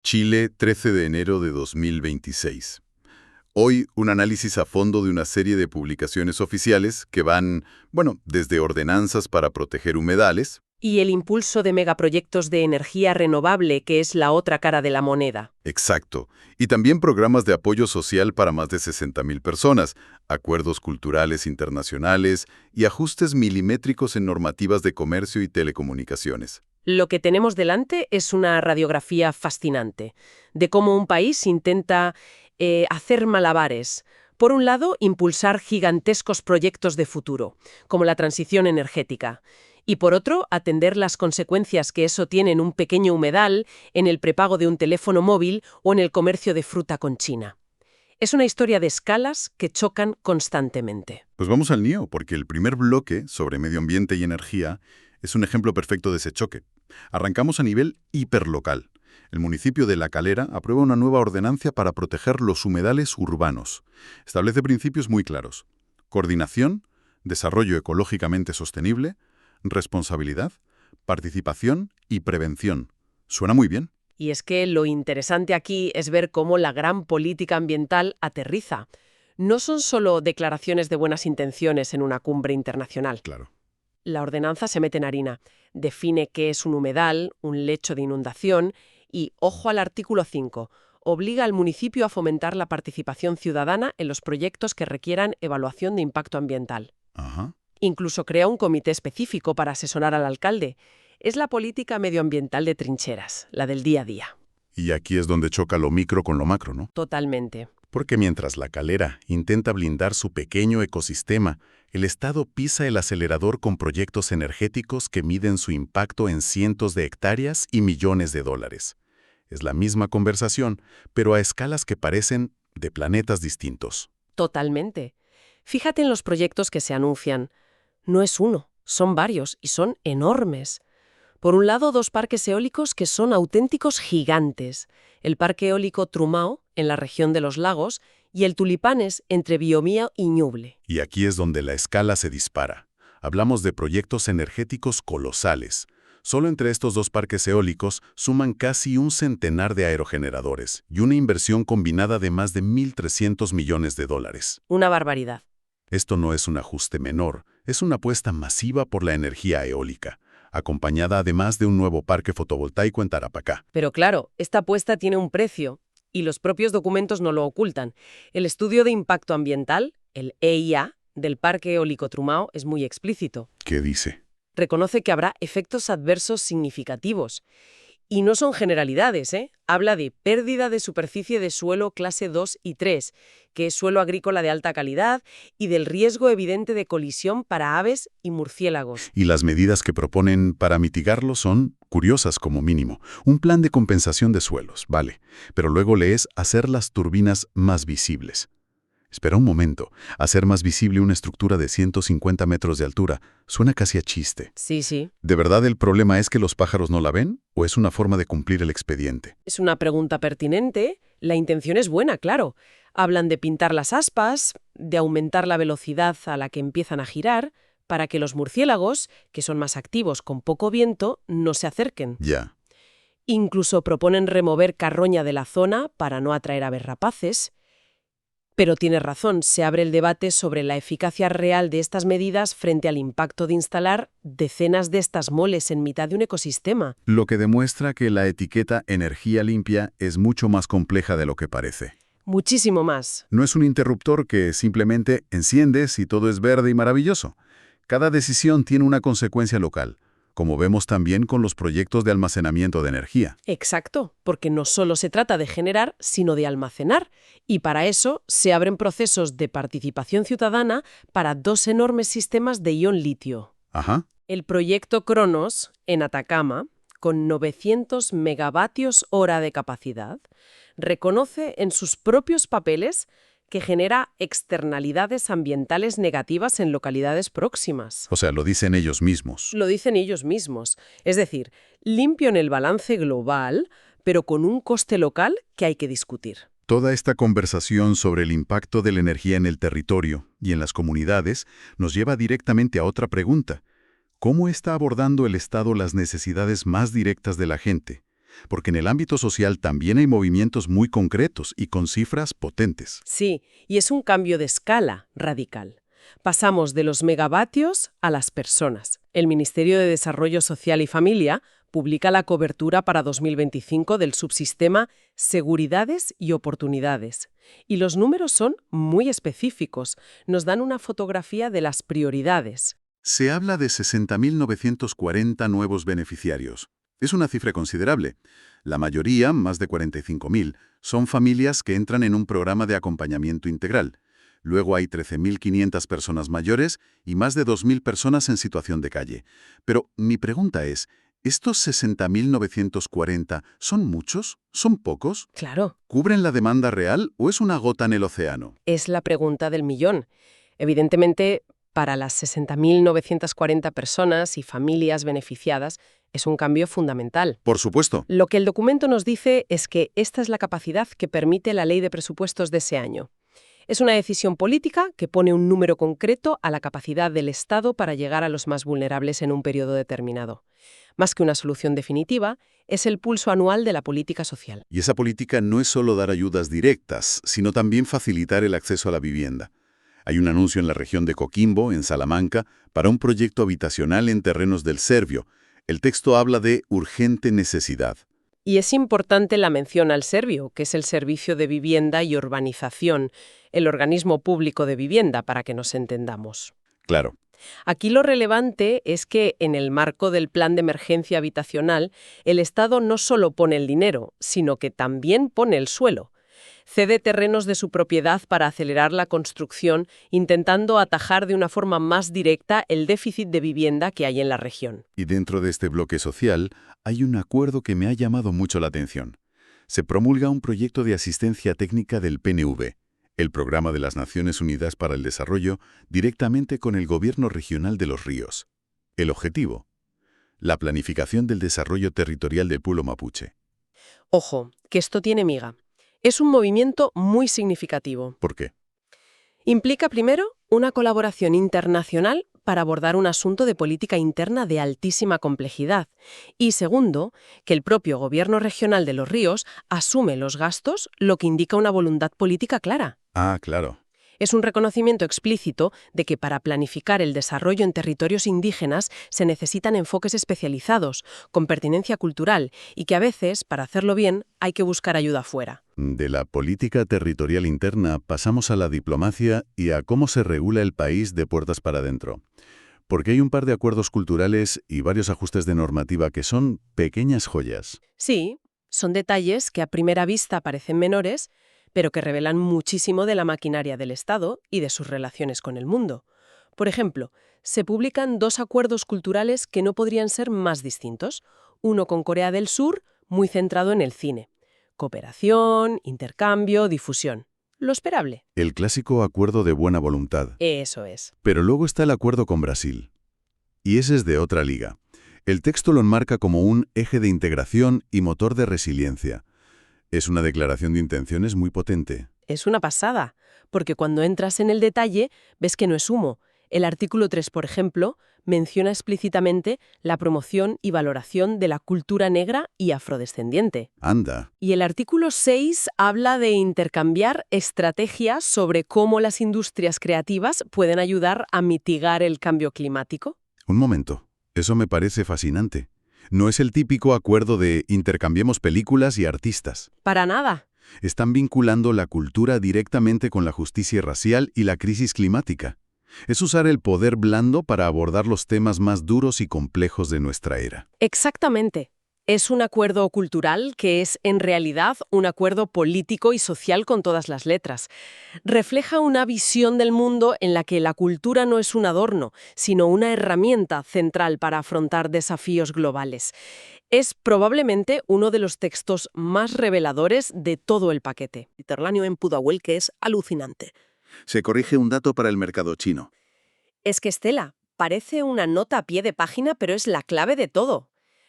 Chile, 13 de enero de 2026. Hoy, un análisis a fondo de una serie de publicaciones oficiales que van, desde ordenanzas para proteger humedales. Y el impulso de megaproyectos de energía renovable, que es la otra cara de la moneda. Exacto. Y también programas de apoyo social para más de 60.000 personas, acuerdos culturales internacionales y ajustes milimétricos en normativas de comercio y telecomunicaciones. Lo que tenemos delante es una radiografía fascinante de cómo un país intenta hacer malabares. Por un lado, impulsar gigantescos proyectos de futuro, como la transición energética. Y por otro, atender las consecuencias que eso tiene en un pequeño humedal, en el prepago de un teléfono móvil o en el comercio de fruta con China. Es una historia de escalas que chocan constantemente. Pues vamos al lío, porque el primer bloque sobre medio ambiente y energía es un ejemplo perfecto de ese choque. Arrancamos a nivel hiperlocal. El municipio de La Calera aprueba una nueva ordenanza para proteger los humedales urbanos. Establece principios muy claros: coordinación, desarrollo ecológicamente sostenible, responsabilidad, participación y prevención. Suena muy bien. Y es que lo interesante aquí es ver cómo la gran política ambiental aterriza. No son solo declaraciones de buenas intenciones en una cumbre internacional. Claro. La ordenanza se mete en harina, define qué es un humedal, un lecho de inundación y, ojo al artículo 5, obliga al municipio a fomentar la participación ciudadana en los proyectos que requieran evaluación de impacto ambiental. Ajá. Incluso crea un comité específico para asesorar al alcalde. Es la política medioambiental de trincheras, la del día a día. Y aquí es donde choca lo micro con lo macro, ¿no? Totalmente. Porque mientras La Calera intenta blindar su pequeño ecosistema, el Estado pisa el acelerador con proyectos energéticos que miden su impacto en cientos de hectáreas y millones de dólares. Es la misma conversación, pero a escalas que parecen de planetas distintos. Totalmente. Fíjate en los proyectos que se anuncian. No es uno, son varios y son enormes. Por un lado, 2 parques eólicos que son auténticos gigantes. El Parque Eólico Trumao, en la región de los lagos, y el Tulipanes, entre Biomía y Ñuble. Y aquí es donde la escala se dispara. Hablamos de proyectos energéticos colosales. Solo entre estos 2 parques eólicos suman casi un centenar de aerogeneradores y una inversión combinada de más de 1.300 millones de dólares. Una barbaridad. Esto no es un ajuste menor, es una apuesta masiva por la energía eólica, acompañada además de un nuevo parque fotovoltaico en Tarapacá. Pero claro, esta apuesta tiene un precio, y los propios documentos no lo ocultan. El estudio de impacto ambiental, el EIA, del Parque Eólico Trumao es muy explícito. ¿Qué dice? Reconoce que habrá efectos adversos significativos. Y no son generalidades, ¿eh? Habla de pérdida de superficie de suelo clase 2 y 3, que es suelo agrícola de alta calidad, y del riesgo evidente de colisión para aves y murciélagos. Y las medidas que proponen para mitigarlo son curiosas como mínimo. Un plan de compensación de suelos, vale, pero luego lees hacer las turbinas más visibles. Espera un momento, hacer más visible una estructura de 150 metros de altura suena casi a chiste. Sí, sí. ¿De verdad el problema es que los pájaros no la ven o es una forma de cumplir el expediente? Es una pregunta pertinente. La intención es buena, claro. Hablan de pintar las aspas, de aumentar la velocidad a la que empiezan a girar, para que los murciélagos, que son más activos con poco viento, no se acerquen. Ya. Incluso proponen remover carroña de la zona para no atraer aves rapaces. Pero tienes razón, se abre el debate sobre la eficacia real de estas medidas frente al impacto de instalar decenas de estas moles en mitad de un ecosistema. Lo que demuestra que la etiqueta energía limpia es mucho más compleja de lo que parece. Muchísimo más. No es un interruptor que simplemente enciendes y todo es verde y maravilloso. Cada decisión tiene una consecuencia local, como vemos también con los proyectos de almacenamiento de energía. Exacto, porque no solo se trata de generar, sino de almacenar. Y para eso se abren procesos de participación ciudadana para 2 enormes sistemas de ion litio. Ajá. El proyecto Cronos, en Atacama, con 900 megavatios hora de capacidad, reconoce en sus propios papeles que genera externalidades ambientales negativas en localidades próximas. O sea, lo dicen ellos mismos. Lo dicen ellos mismos. Es decir, limpio en el balance global, pero con un coste local que hay que discutir. Toda esta conversación sobre el impacto de la energía en el territorio y en las comunidades nos lleva directamente a otra pregunta. ¿Cómo está abordando el Estado las necesidades más directas de la gente? Porque en el ámbito social también hay movimientos muy concretos y con cifras potentes. Sí, y es un cambio de escala radical. Pasamos de los megavatios a las personas. El Ministerio de Desarrollo Social y Familia publica la cobertura para 2025 del subsistema Seguridades y Oportunidades. Y los números son muy específicos. Nos dan una fotografía de las prioridades. Se habla de 60.940 nuevos beneficiarios. Es una cifra considerable. La mayoría, más de 45.000, son familias que entran en un programa de acompañamiento integral. Luego hay 13.500 personas mayores y más de 2.000 personas en situación de calle. Pero mi pregunta es, ¿estos 60.940 son muchos? ¿Son pocos? Claro, ¿Cubren la demanda real o es una gota en el océano? es la pregunta del millón. Evidentemente, para las 60.940 personas y familias beneficiadas, es un cambio fundamental. Por supuesto. Lo que el documento nos dice es que esta es la capacidad que permite la ley de presupuestos de ese año. Es una decisión política que pone un número concreto a la capacidad del Estado para llegar a los más vulnerables en un periodo determinado. Más que una solución definitiva, es el pulso anual de la política social. Y esa política no es solo dar ayudas directas, sino también facilitar el acceso a la vivienda. Hay un anuncio en la región de Coquimbo, en Salamanca, para un proyecto habitacional en terrenos del Servio. El texto habla de urgente necesidad. Y es importante la mención al Servio, que es el Servicio de Vivienda y Urbanización, el organismo público de vivienda, para que nos entendamos. Claro. Aquí lo relevante es que en el marco del Plan de Emergencia Habitacional, el Estado no solo pone el dinero, sino que también pone el suelo. Cede terrenos de su propiedad para acelerar la construcción, intentando atajar de una forma más directa el déficit de vivienda que hay en la región. Y dentro de este bloque social hay un acuerdo que me ha llamado mucho la atención. Se promulga un proyecto de asistencia técnica del PNV, el Programa de las Naciones Unidas para el Desarrollo, directamente con el Gobierno Regional de Los Ríos. El objetivo: la planificación del desarrollo territorial del pueblo mapuche. Ojo, que esto tiene miga. Es un movimiento muy significativo. ¿Por qué? Implica, primero, una colaboración internacional para abordar un asunto de política interna de altísima complejidad. Y segundo, que el propio Gobierno Regional de Los Ríos asume los gastos, lo que indica una voluntad política clara. Ah, claro. Es un reconocimiento explícito de que para planificar el desarrollo en territorios indígenas se necesitan enfoques especializados, con pertinencia cultural, y que a veces, para hacerlo bien, hay que buscar ayuda fuera. De la política territorial interna pasamos a la diplomacia y a cómo se regula el país de puertas para adentro. Porque hay un par de acuerdos culturales y varios ajustes de normativa que son pequeñas joyas. Sí, son detalles que a primera vista parecen menores, pero que revelan muchísimo de la maquinaria del Estado y de sus relaciones con el mundo. Por ejemplo, se publican 2 acuerdos culturales que no podrían ser más distintos. Uno con Corea del Sur, muy centrado en el cine. Cooperación, intercambio, difusión. Lo esperable. El clásico acuerdo de buena voluntad. Eso es. Pero luego está el acuerdo con Brasil. Y ese es de otra liga. El texto lo enmarca como un eje de integración y motor de resiliencia. Es una declaración de intenciones muy potente. Es una pasada, porque cuando entras en el detalle ves que no es humo. El artículo 3, por ejemplo, menciona explícitamente la promoción y valoración de la cultura negra y afrodescendiente. Anda. Y el artículo 6 habla de intercambiar estrategias sobre cómo las industrias creativas pueden ayudar a mitigar el cambio climático. Un momento. Eso me parece fascinante. No es el típico acuerdo de intercambiemos películas y artistas. Para nada. Están vinculando la cultura directamente con la justicia racial y la crisis climática. Es usar el poder blando para abordar los temas más duros y complejos de nuestra era. Exactamente. Es un acuerdo cultural que es, en realidad, un acuerdo político y social con todas las letras. Refleja una visión del mundo en la que la cultura no es un adorno, sino una herramienta central para afrontar desafíos globales. Es probablemente uno de los textos más reveladores de todo el paquete. Mediterráneo en Pudahuel, que es alucinante. Se corrige un dato para el mercado chino. Es que, Estela, parece una nota a pie de página, pero es la clave de todo.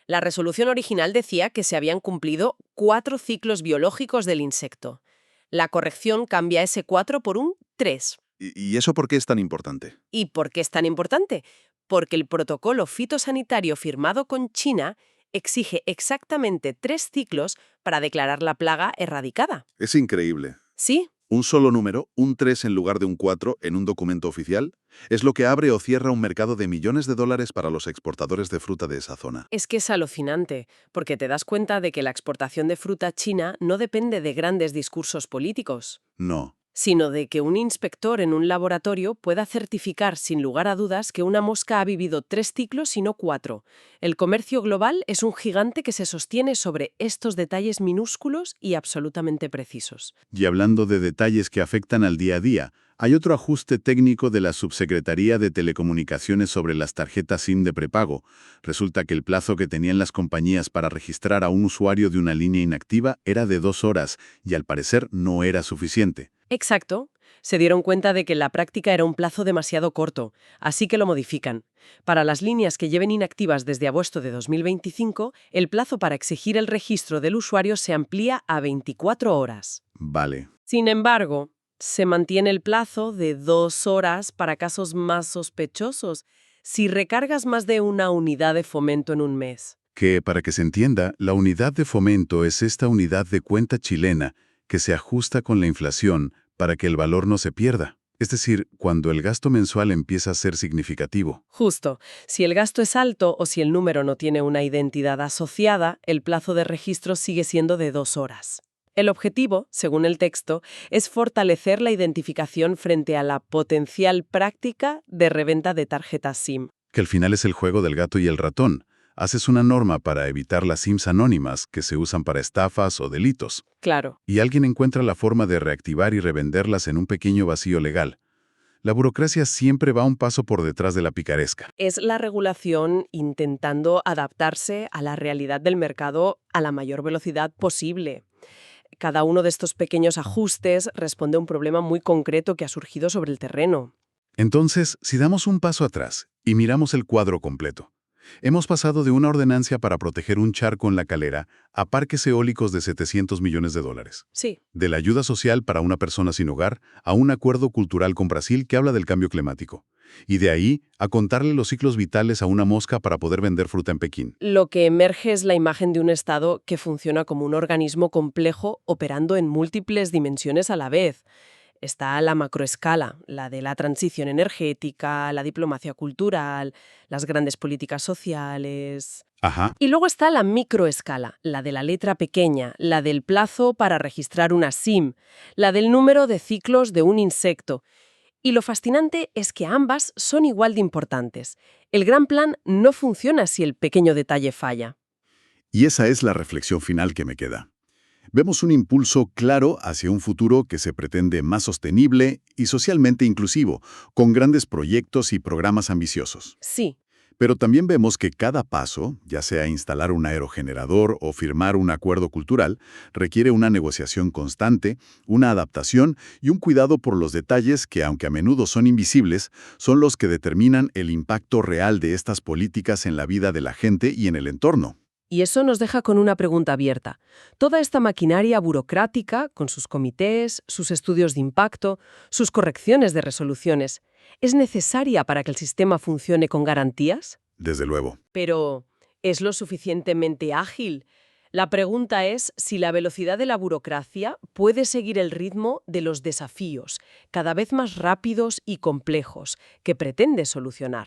La resolución original decía que se habían cumplido 4 ciclos biológicos del insecto. La corrección cambia ese 4 por un 3. ¿Y eso por qué es tan importante? ¿Y por qué es tan importante? Porque el protocolo fitosanitario firmado con China exige exactamente 3 ciclos para declarar la plaga erradicada. Es increíble. Sí, Un solo número, un 3 en lugar de un 4 en un documento oficial, es lo que abre o cierra un mercado de millones de dólares para los exportadores de fruta de esa zona. es que es alucinante, porque te das cuenta de que la exportación de fruta china no depende de grandes discursos políticos, No. sino de que un inspector en un laboratorio pueda certificar sin lugar a dudas que una mosca ha vivido 3 ciclos y no 4. El comercio global es un gigante que se sostiene sobre estos detalles minúsculos y absolutamente precisos. Y hablando de detalles que afectan al día a día, hay otro ajuste técnico de la Subsecretaría de Telecomunicaciones sobre las tarjetas SIM de prepago. Resulta que el plazo que tenían las compañías para registrar a un usuario de una línea inactiva era de 2 horas y al parecer no era suficiente. Exacto. Se dieron cuenta de que en la práctica era un plazo demasiado corto, así que lo modifican. Para las líneas que lleven inactivas desde agosto de 2025, el plazo para exigir el registro del usuario se amplía a 24 horas. Vale. Sin embargo, se mantiene el plazo de 2 horas para casos más sospechosos, si recargas más de una unidad de fomento en un mes. Que, para que se entienda, la unidad de fomento es esta unidad de cuenta chilena que se ajusta con la inflación para que el valor no se pierda. Es decir, cuando el gasto mensual empieza a ser significativo. Justo, si el gasto es alto o si el número no tiene una identidad asociada, el plazo de registro sigue siendo de 2 horas. El objetivo, según el texto, es fortalecer la identificación frente a la potencial práctica de reventa de tarjetas SIM. Que al final es el juego del gato y el ratón. Haces una norma para evitar las SIMs anónimas que se usan para estafas o delitos. Claro. Y alguien encuentra la forma de reactivar y revenderlas en un pequeño vacío legal. La burocracia siempre va un paso por detrás de la picaresca. Es la regulación intentando adaptarse a la realidad del mercado a la mayor velocidad posible. Cada uno de estos pequeños ajustes responde a un problema muy concreto que ha surgido sobre el terreno. Entonces, si damos un paso atrás y miramos el cuadro completo, hemos pasado de una ordenancia para proteger un charco en la calera a parques eólicos de 700 millones de dólares. Sí, De la ayuda social para una persona sin hogar a un acuerdo cultural con Brasil que habla del cambio climático. Y de ahí a contarle los ciclos vitales a una mosca para poder vender fruta en Pekín. lo que emerge es la imagen de un Estado que funciona como un organismo complejo operando en múltiples dimensiones a la vez. Está la macroescala, la de la transición energética, la diplomacia cultural, las grandes políticas sociales. Ajá. Y luego está la microescala, la de la letra pequeña, la del plazo para registrar una SIM, la del número de ciclos de un insecto. Y lo fascinante es que ambas son igual de importantes. El gran plan no funciona si el pequeño detalle falla. Y esa es la reflexión final que me queda. Vemos un impulso claro hacia un futuro que se pretende más sostenible y socialmente inclusivo, con grandes proyectos y programas ambiciosos. Sí, Pero también vemos que cada paso, ya sea instalar un aerogenerador o firmar un acuerdo cultural, requiere una negociación constante, una adaptación y un cuidado por los detalles que, aunque a menudo son invisibles, son los que determinan el impacto real de estas políticas en la vida de la gente y en el entorno. y eso nos deja con una pregunta abierta. Toda esta maquinaria burocrática, con sus comités, sus estudios de impacto, sus correcciones de resoluciones, ¿es necesaria para que el sistema funcione con garantías? Desde luego. Pero, ¿es lo suficientemente ágil? La pregunta es si la velocidad de la burocracia puede seguir el ritmo de los desafíos, cada vez más rápidos y complejos, que pretende solucionar.